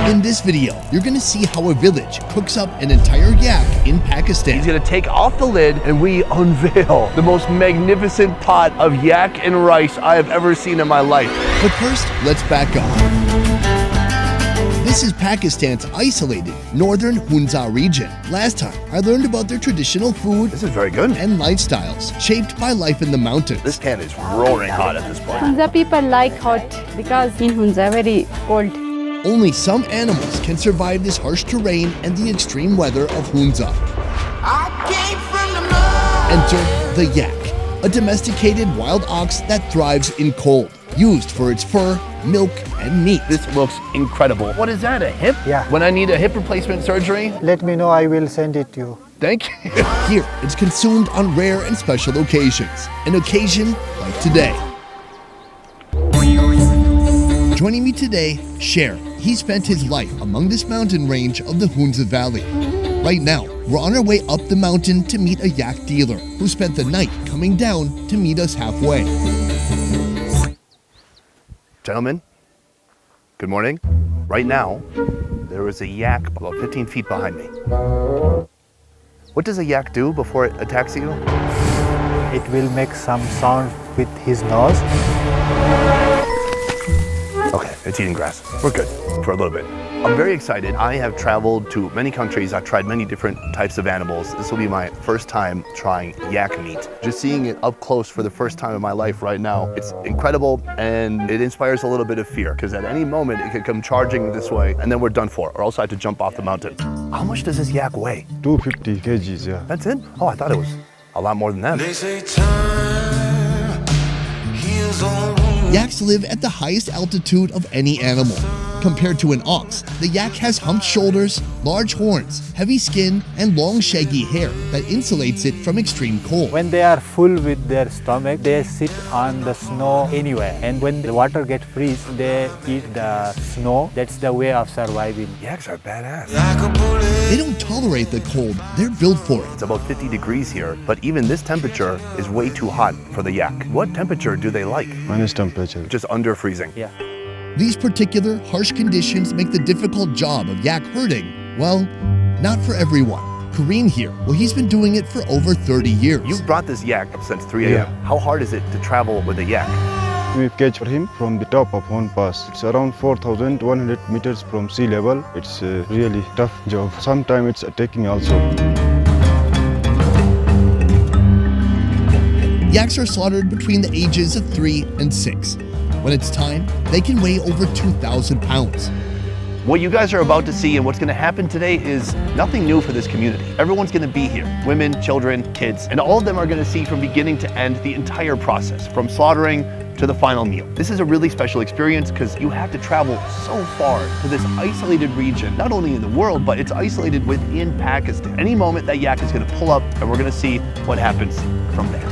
In this video, you're gonna see how a village cooks up an entire yak in Pakistan. He's gonna take off the lid and we unveil the most magnificent pot of yak and rice I have ever seen in my life. But first, let's back up. This is Pakistan's isolated northern Hunza region. Last time, I learned about their traditional food. This is very good. And lifestyles shaped by life in the mountains. This pan is roaring hot at this point. Hunza people like hot because in Hunza very cold. Only some animals can survive this harsh terrain and the extreme weather of Hunza. Enter the yak, a domesticated wild ox that thrives in cold, used for its fur, milk, and meat. This looks incredible. What is that, a hip? Yeah. When I need a hip replacement surgery? Let me know, I will send it to you. Thank you. Here, it's consumed on rare and special occasions, an occasion like today. Joining me today, Sher. He spent his life among this mountain range of the Hunza Valley. Right now, we're on our way up the mountain to meet a yak dealer who spent the night coming down to meet us halfway. Gentlemen, good morning. Right now, there is a yak about 15 feet behind me. What does a yak do before it attacks you? It will make some sound with his nose. Okay, it's eating grass. We're good for a little bit. I'm very excited. I have traveled to many countries. I've tried many different types of animals. This will be my first time trying yak meat. Just seeing it up close for the first time in my life right now, it's incredible and it inspires a little bit of fear because at any moment it could come charging this way and then we're done for, or else I have to jump off the mountain. How much does this yak weigh? 250 kgs, yeah. That's it? Oh, I thought it was a lot more than that. They say time heals all wounds. Yaks live at the highest altitude of any animal. Compared to an ox, the yak has humped shoulders, large horns, heavy skin, and long shaggy hair that insulates it from extreme cold. When they are full with their stomach, they sit on the snow anywhere. And when the water gets freeze, they eat the snow. That's the way of surviving. Yaks are badass. Like a bullet. They don't tolerate the cold, they're built for it. It's about 50 degrees here, but even this temperature is way too hot for the yak. What temperature do they like? Minus temperature. Just under freezing. Yeah. These particular harsh conditions make the difficult job of yak herding, well, not for everyone. Kareem here, well, he's been doing it for over 30 years. You've brought this yak up since 3 a.m. Yeah. How hard is it to travel with a yak? We catch him from the top of one pass. It's around 4,100 meters from sea level. It's a really tough job. Sometimes it's attacking also. Yaks are slaughtered between the ages of 3 and 6. When it's time, they can weigh over 2,000 pounds. What you guys are about to see and what's going to happen today is nothing new for this community. Everyone's going to be here. Women, children, kids, and all of them are going to see from beginning to end the entire process, from slaughtering to the final meal. This is a really special experience because you have to travel so far to this isolated region, not only in the world, but it's isolated within Pakistan. Any moment that yak is going to pull up and we're going to see what happens from there.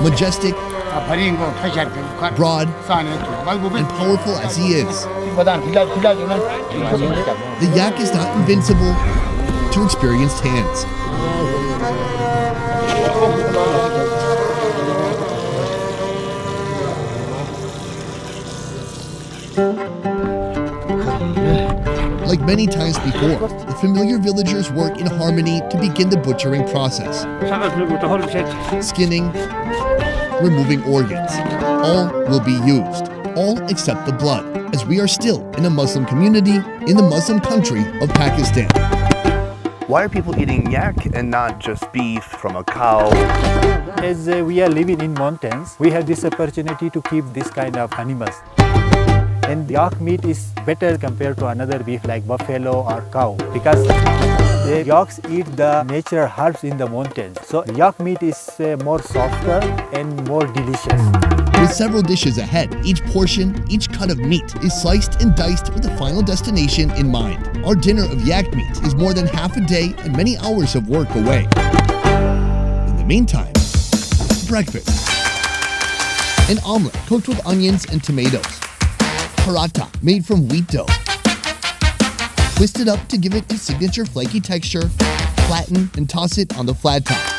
Majestic, broad, and powerful as he is, the yak is not invincible to experienced hands. Like many times before, the familiar villagers work in harmony to begin the butchering process. Skinning, removing organs. All will be used, all except the blood, as we are still in a Muslim community in the Muslim country of Pakistan. Why are people eating yak and not just beef from a cow? As we are living in mountains, we have this opportunity to keep this kind of animals. And yak meat is better compared to another beef like buffalo or cow because the yaks eat the natural herbs in the mountains. So yak meat is more softer and more delicious. With several dishes ahead, each portion, each cut of meat is sliced and diced with a final destination in mind. Our dinner of yak meat is more than half a day and many hours of work away. In the meantime, breakfast. An omelet cooked with onions and tomatoes. paratha, made from wheat dough. Twist it up to give it its signature flaky texture, flatten and toss it on the flat top.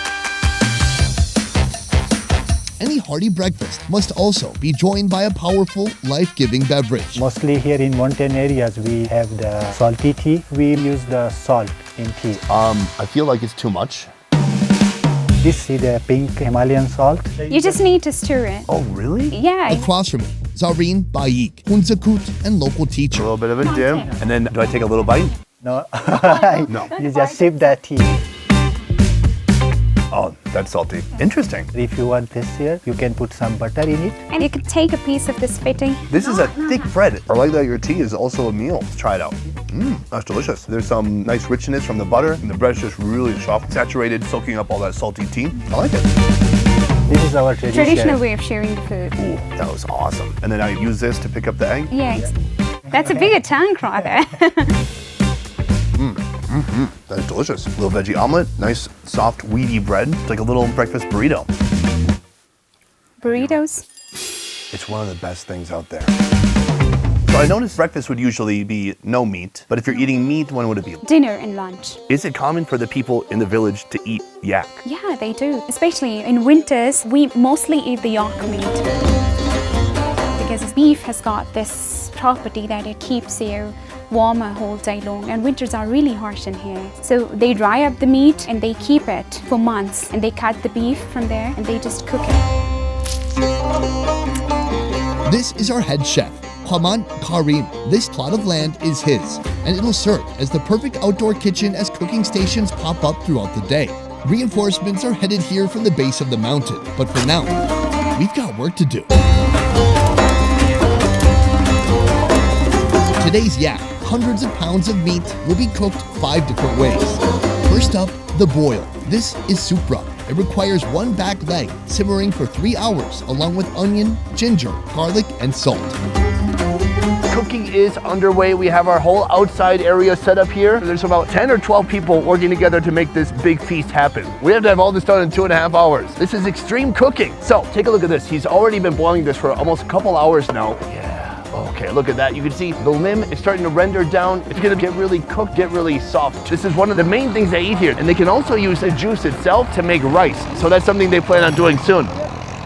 Any hearty breakfast must also be joined by a powerful, life-giving beverage. Mostly here in mountain areas, we have the salty tea. We use the salt in tea. I feel like it's too much. This is the pink Himalayan salt. You just need to stir it. Oh, really? Yeah. Across from me, Zareen Bayik, Hunza and local A teacher. little bit of a dip. And then, do I take a little bite? No, No. you just sip the tea. Oh, that's salty. Interesting. If you want this here, you can put some butter in it. And you could take a piece of this fitty. This is a thick bread. I like that your tea is also a meal. Let's try it out. That's delicious. There's some nice richness from the butter, and the bread's just really soft, saturated, soaking up all that salty tea. I like it. This is our Traditional way of sharing the food. Ooh, that was awesome. And then I use this to pick up the egg. Yeah, that's a bigger tank rather. That is delicious. Little veggie omelet, nice soft weedy bread. It's like a little breakfast burrito. Burritos. It's one of the best things out there. So I noticed breakfast would usually be no meat, but if you're eating meat, when would it be? Dinner and lunch. Is it common for the people in the village to eat yak? Yeah, they do. Especially in winters, we mostly eat the yak meat. Because beef has got this property that it keeps you warmer whole day long, and winters are really harsh in here. So they dry up the meat and they keep it for months, and they cut the beef from there and they just cook it. This is our head chef, Haman Karim. This plot of land is his, and it'll serve as the perfect outdoor kitchen as cooking stations pop up throughout the day. Reinforcements are headed here from the base of the mountain, but for now, we've got work to do. Today's yak, hundreds of pounds of meat, will be cooked 5 different ways. First up, the boil. This is supra. It requires one back leg simmering for 3 hours along with onion, ginger, garlic, and salt. Cooking is underway. We have our whole outside area set up here. There's about 10 or 12 people working together to make this big feast happen. We have to have all this done in 2.5 hours. This is extreme cooking. So take a look at this. He's already been boiling this for almost a couple hours now. Yeah. Okay, look at that. You can see the limb is starting to render down. It's gonna get really cooked, get really soft. This is one of the main things they eat here. And they can also use the juice itself to make rice. So that's something they plan on doing soon.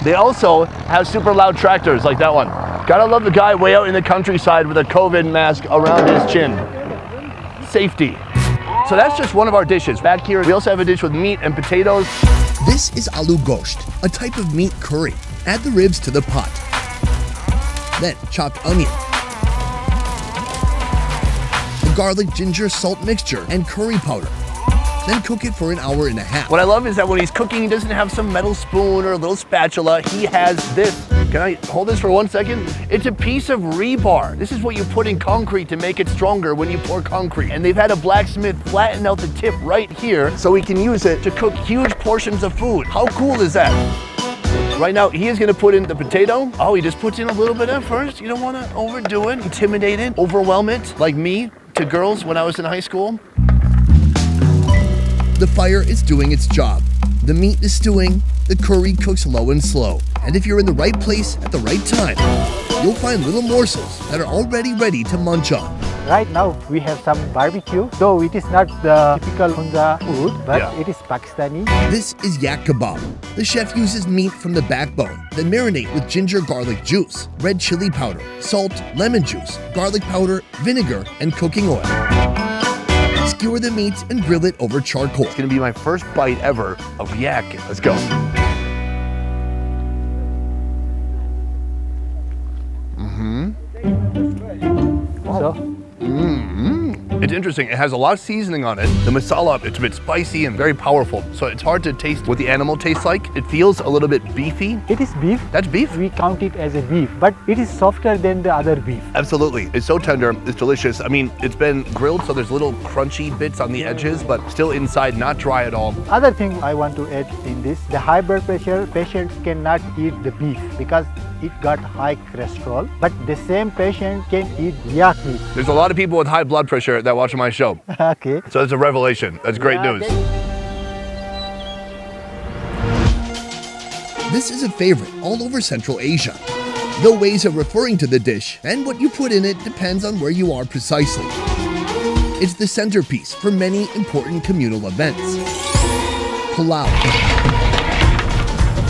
They also have super loud tractors like that one. Gotta love the guy way out in the countryside with a COVID mask around his chin. Safety. So that's just one of our dishes. Back here, we also have a dish with meat and potatoes. This is aloo gosht, a type of meat curry. Add the ribs to the pot. Then chopped onion, the garlic, ginger, salt mixture, and curry powder. Then cook it for 1.5 hours. What I love is that when he's cooking, he doesn't have some metal spoon or a little spatula. He has this. Can I hold this for 1 second? It's a piece of rebar. This is what you put in concrete to make it stronger when you pour concrete. And they've had a blacksmith flatten out the tip right here so he can use it to cook huge portions of food. How cool is that? Right now, he is gonna put in the potato. Oh, he just puts in a little bit at first. You don't wanna overdo it, intimidate it, overwhelm it, like me to girls when I was in high school. The fire is doing its job. The meat is stewing, the curry cooks low and slow. And if you're in the right place at the right time, you'll find little morsels that are already ready to munch on. Right now we have some barbecue, though it is not the typical Hunza food, but Yeah. it is Pakistani. This is yak kebab. The chef uses meat from the backbone, then marinate with ginger garlic juice, red chili powder, salt, lemon juice, garlic powder, vinegar, and cooking oil. Skewer the meat and grill it over charcoal. It's gonna be my first bite ever of yak. Let's go. So It's interesting. It has a lot of seasoning on it. The masala, it's a bit spicy and very powerful. So it's hard to taste what the animal tastes like. It feels a little bit beefy. it is beef. That's beef? We count it as a beef, but it is softer than the other beef. Absolutely. It's so tender. It's delicious. I mean, it's been grilled, so there's little crunchy bits on the edges, but still inside, not dry at all. Other thing I want to add in this, the high blood pressure patients cannot eat the beef because it got high cholesterol, but the same patient can eat yak meat. There's a lot of people with high blood pressure that watch my show. Okay. So it's a revelation. That's great Yeah, news. This is a favorite all over Central Asia. Though ways of referring to the dish and what you put in it depends on where you are precisely. It's the centerpiece for many important communal events. Pulao.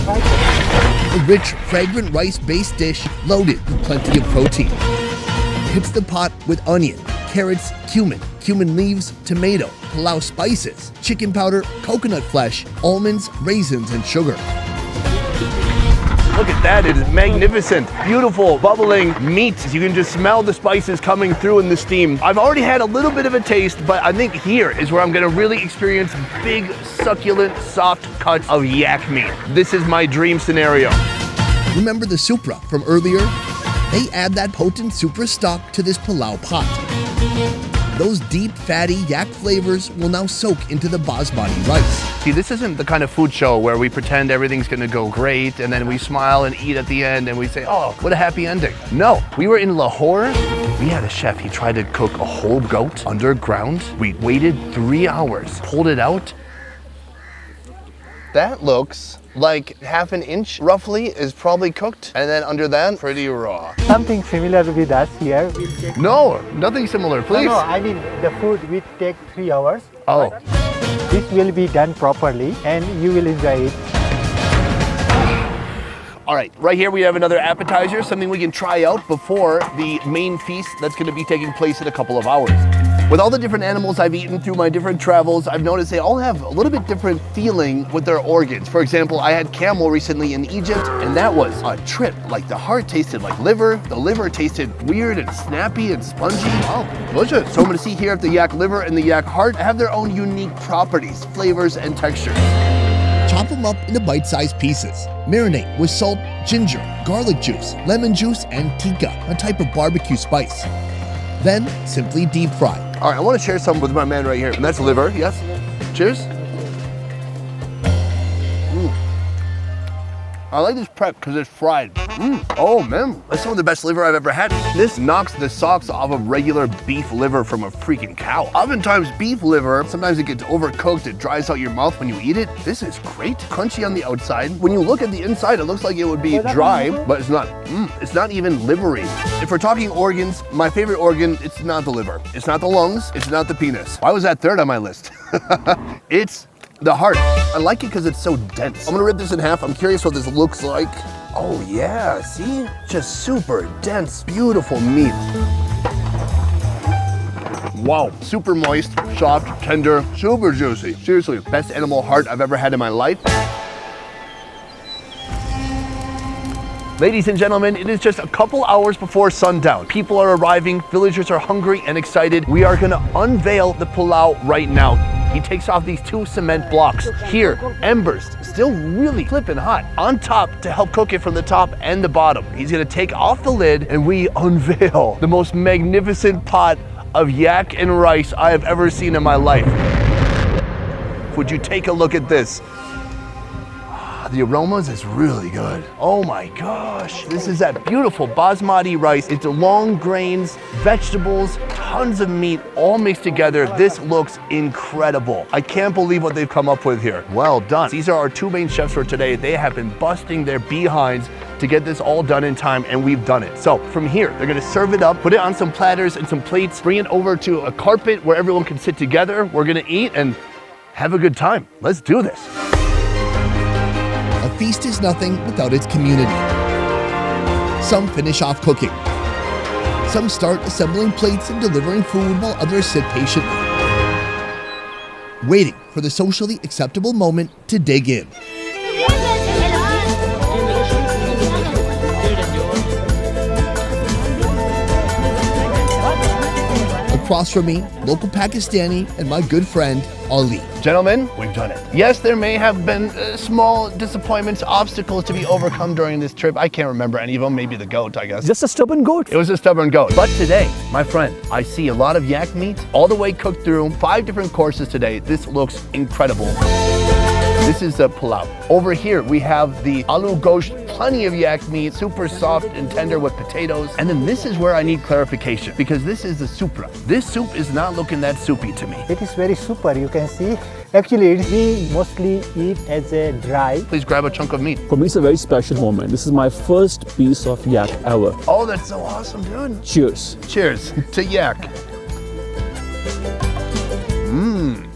A rich, fragrant rice-based dish loaded with plenty of protein. Hits the pot with onion, carrots, cumin leaves, tomato, pulao spices, chicken powder, coconut flesh, almonds, raisins, and sugar. Look at that, it is magnificent. Beautiful, bubbling meat. You can just smell the spices coming through in the steam. I've already had a little bit of a taste, but I think here is where I'm gonna really experience big, succulent, soft cuts of yak meat. This is my dream scenario. Remember the supra from earlier? They add that potent supra stock to this pulao pot. Those deep, fatty yak flavors will now soak into the basmati rice. See, this isn't the kind of food show where we pretend everything's gonna go great and then we smile and eat at the end and we say, oh, what a happy ending. No, we were in Lahore. We had a chef, he tried to cook a whole goat underground. We waited 3 hours, pulled it out. That looks like half an inch roughly is probably cooked, and then under that, pretty raw. Something similar with us here. No, nothing similar, please. No, I mean the food will take 3 hours. Oh. This will be done properly and you will enjoy it. All right, right here we have another appetizer, something we can try out before the main feast that's gonna be taking place in a couple of hours. With all the different animals I've eaten through my different travels, I've noticed they all have a little bit different feeling with their organs. For example, I had camel recently in Egypt, and that was a trip. Like the heart tasted like liver, the liver tasted weird and snappy and spongy. Wow, delicious. So I'm gonna see here if the yak liver and the yak heart have their own unique properties, flavors, and textures. Chop them up into bite-sized pieces. Marinate with salt, ginger, garlic juice, lemon juice, and tikka, a type of barbecue spice. Then simply deep fry. All right, I want to share some with my man right here, and that's liver, yes? Cheers. I like this prep because it's fried. Oh man, that's some of the best liver I've ever had. This knocks the socks off of regular beef liver from a freaking cow. Oftentimes beef liver, sometimes it gets overcooked, it dries out your mouth when you eat it. This is great, crunchy on the outside. When you look at the inside, it looks like it would be dry, but it's not. It's not even livery. If we're talking organs, my favorite organ, it's not the liver. It's not the lungs, it's not the penis. Why was that third on my list? It's the heart. I like it because it's so dense. I'm gonna rip this in half. I'm curious what this looks like. Oh yeah, see? Just super dense, beautiful meat. Wow, super moist, soft, tender, super juicy. Seriously, best animal heart I've ever had in my life. Ladies and gentlemen, it is just a couple hours before sundown. People are arriving, villagers are hungry and excited. We are gonna unveil the pulao right now. He takes off these 2 cement blocks. Here, embers, still really flipping hot, on top to help cook it from the top and the bottom. He's gonna take off the lid and we unveil the most magnificent pot of yak and rice I have ever seen in my life. Would you take a look at this? The aromas is really good. Oh my gosh. This is that beautiful basmati rice. It's long grains, vegetables, tons of meat, all mixed together. This looks incredible. I can't believe what they've come up with here. Well done. These are our 2 main chefs for today. They have been busting their behinds to get this all done in time, and we've done it. So from here, they're gonna serve it up, put it on some platters and some plates, bring it over to a carpet where everyone can sit together. We're gonna eat and have a good time. Let's do this. A feast is nothing without its community. Some finish off cooking. Some start assembling plates and delivering food while others sit patiently, waiting for the socially acceptable moment to dig in. Across from me, local Pakistani and my good friend, Ali. Gentlemen, we've done it. Yes, there may have been small disappointments, obstacles to be overcome during this trip. I can't remember any of them, maybe the goat, I guess. Just a stubborn goat. It was a stubborn goat. But today, my friend, I see a lot of yak meat, all the way cooked through, 5 different courses today. This looks incredible. This is the pulao. Over here, we have the aloo gosht, plenty of yak meat, super soft and tender with potatoes. And then this is where I need clarification because this is the supra. This soup is not looking that soupy to me. It is very super, you can see. Actually, we mostly eat as a dry. Please grab a chunk of meat. For me, it's a very special moment. This is my first piece of yak ever. Oh, that's so awesome, dude. Cheers. Cheers to yak.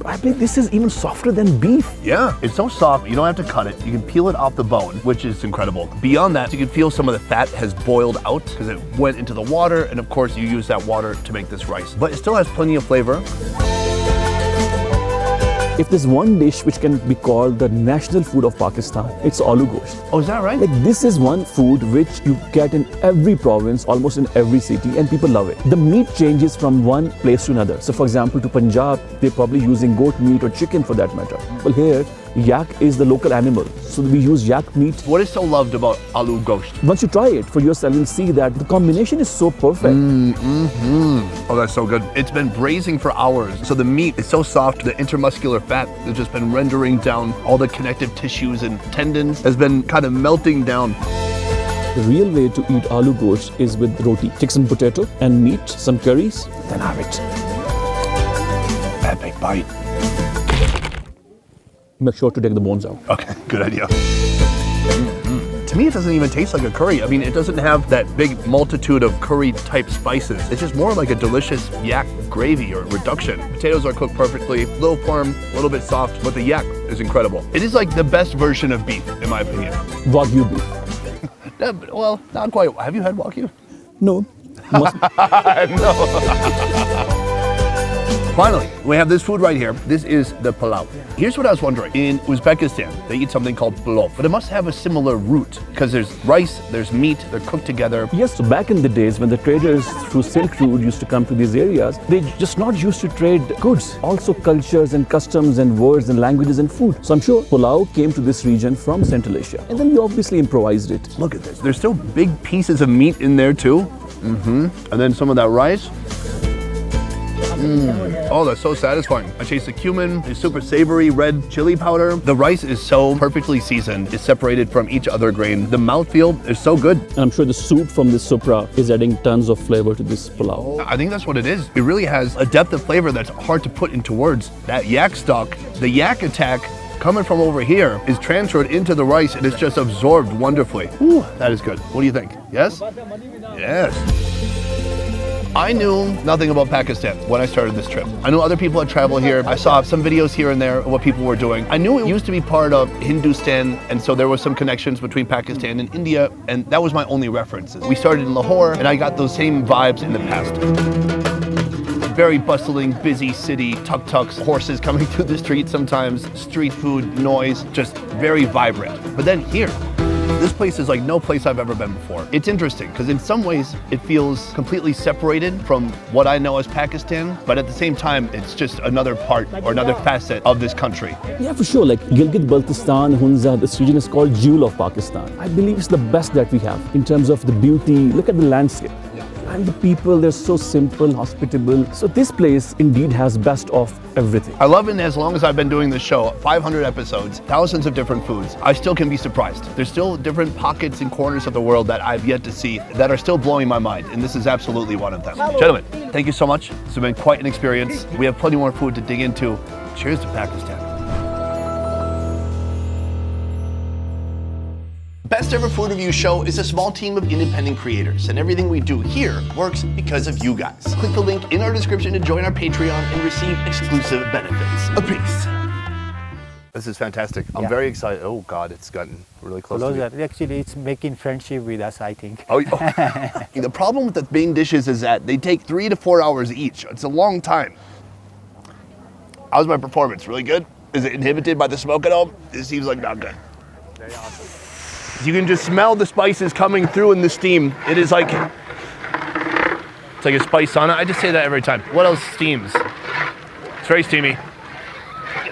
I think this is even softer than beef. Yeah, it's so soft, you don't have to cut it. You can peel it off the bone, which is incredible. Beyond that, you can feel some of the fat has boiled out because it went into the water, and of course you use that water to make this rice. But it still has plenty of flavor. If there's one dish which can be called the national food of Pakistan, it's aloo gosht. Oh, is that right? Like this is one food which you get in every province, almost in every city, and people love it. The meat changes from one place to another. So for example, to Punjab, they're probably using goat meat or chicken for that matter. Well here, yak is the local animal. So we use yak meat. What is so loved about aloo gosht? Once you try it for yourself, you'll see that the combination is so perfect. Oh, that's so good. It's been braising for hours. So the meat is so soft, the intermuscular fat has just been rendering down. All the connective tissues and tendons has been kind of melting down. The real way to eat aloo gosht is with roti. Take some potato and meat, some curries, then have it. Epic bite. Make sure to take the bones out. Okay, good idea. To me, it doesn't even taste like a curry. I mean, it doesn't have that big multitude of curry type spices. It's just more like a delicious yak gravy or reduction. Potatoes are cooked perfectly, a little firm, a little bit soft, but the yak is incredible. It is like the best version of beef, in my opinion. Wagyu beef. Yeah, well, not quite. Have you had Wagyu? No. Must- Finally, we have this food right here. This is the pulao. Here's what I was wondering. In Uzbekistan, they eat something called pulao, but it must have a similar root because there's rice, there's meat, they're cooked together. Yes, so back in the days when the traders through Silk Road used to come to these areas, they just not used to trade goods, also cultures and customs and words and languages and food. So I'm sure pulao came to this region from Central Asia. And then we obviously improvised it. Look at this. There's still big pieces of meat in there too. And then some of that rice. Oh, that's so satisfying. I taste the cumin, the super savory red chili powder. The rice is so perfectly seasoned. It's separated from each other grain. The mouthfeel is so good. And I'm sure the soup from this supra is adding tons of flavor to this pulao. I think that's what it is. It really has a depth of flavor that's hard to put into words. That yak stock, the yak attack coming from over here is transferred into the rice and it's just absorbed wonderfully. Ooh, that is good. What do you think? Yes? Yes. I knew nothing about Pakistan when I started this trip. I knew other people had traveled here. I saw some videos here and there of what people were doing. I knew it used to be part of Hindustan, and so there were some connections between Pakistan and India, and that was my only reference. We started in Lahore, and I got those same vibes in the past. Very bustling, busy city, tuk-tuks, horses coming through the street sometimes, street food, noise, just very vibrant. But then here, this place is like no place I've ever been before. It's interesting because in some ways it feels completely separated from what I know as Pakistan, but at the same time, it's just another part or another facet of this country. Yeah, for sure. Like Gilgit-Baltistan, Hunza, this region is called Jewel of Pakistan. I believe it's the best that we have in terms of the beauty. Look at the landscape. And the people, they're so simple, hospitable. So this place indeed has best of everything. I love it as long as I've been doing this show, 500 episodes, thousands of different foods, I still can be surprised. There's still different pockets and corners of the world that I've yet to see that are still blowing my mind, and this is absolutely one of them. Gentlemen, thank you so much. This has been quite an experience. We have plenty more food to dig into. Cheers to Pakistan. Best Ever Food Review Show is a small team of independent creators, and everything we do here works because of you guys. Click the link in our description to join our Patreon and receive exclusive benefits. A peace. This is fantastic. I'm very excited. Oh God, it's gotten really close to me. Actually, it's making friendship with us, I think. Oh. The problem with the main dishes is that they take 3 to 4 hours each. It's a long time. How's my performance? Really good? Is it inhibited by the smoke at all? It seems like not good. Very awesome. You can just smell the spices coming through in the steam. It is like, it's like a spice sauna. I just say that every time. What else steams? It's very steamy.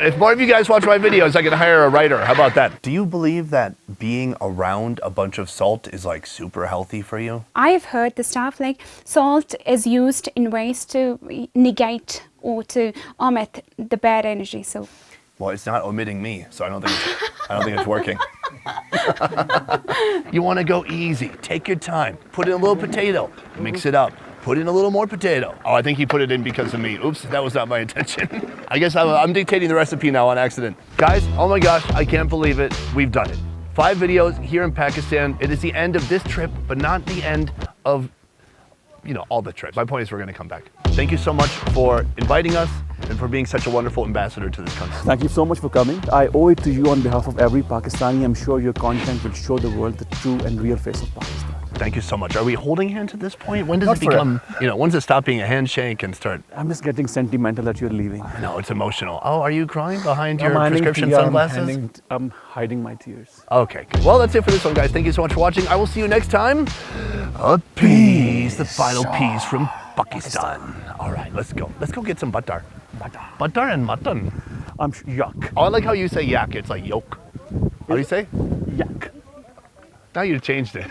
If more of you guys watch my videos, I can hire a writer. How about that? Do you believe that being around a bunch of salt is like super healthy for you? I've heard the stuff like salt is used in ways to negate or to omit the bad energy. So Well, it's not omitting me, so I don't think it's working. You want to go easy. Take your time. Put in a little potato. Mix it up. Put in a little more potato. Oh, I think he put it in because of me. Oops, that was not my intention. I guess I'm dictating the recipe now on accident. Guys, oh my gosh, I can't believe it. We've done it. 5 videos here in Pakistan. It is the end of this trip, but not the end of, all the trips. My point is we're going to come back. Thank you so much for inviting us and for being such a wonderful ambassador to this country. Thank you so much for coming. I owe it to you on behalf of every Pakistani. I'm sure your content will show the world the true and real face of Pakistan. Thank you so much. Are we holding hands at this point? When does it become, when does it stop being a handshake and start? I'm just getting sentimental that you're leaving. No, it's emotional. Oh, are you crying behind your prescription sunglasses? I'm hiding my tears. Okay, good. Well, that's it for this one, guys. Thank you so much for watching. I will see you next time. A piece, the final piece from Pakistan. All right, let's go. Let's go get some butter. Butter and mutton. Yak. Oh, I like how you say yak. It's like yolk. How do you say? Yak. Now you changed it.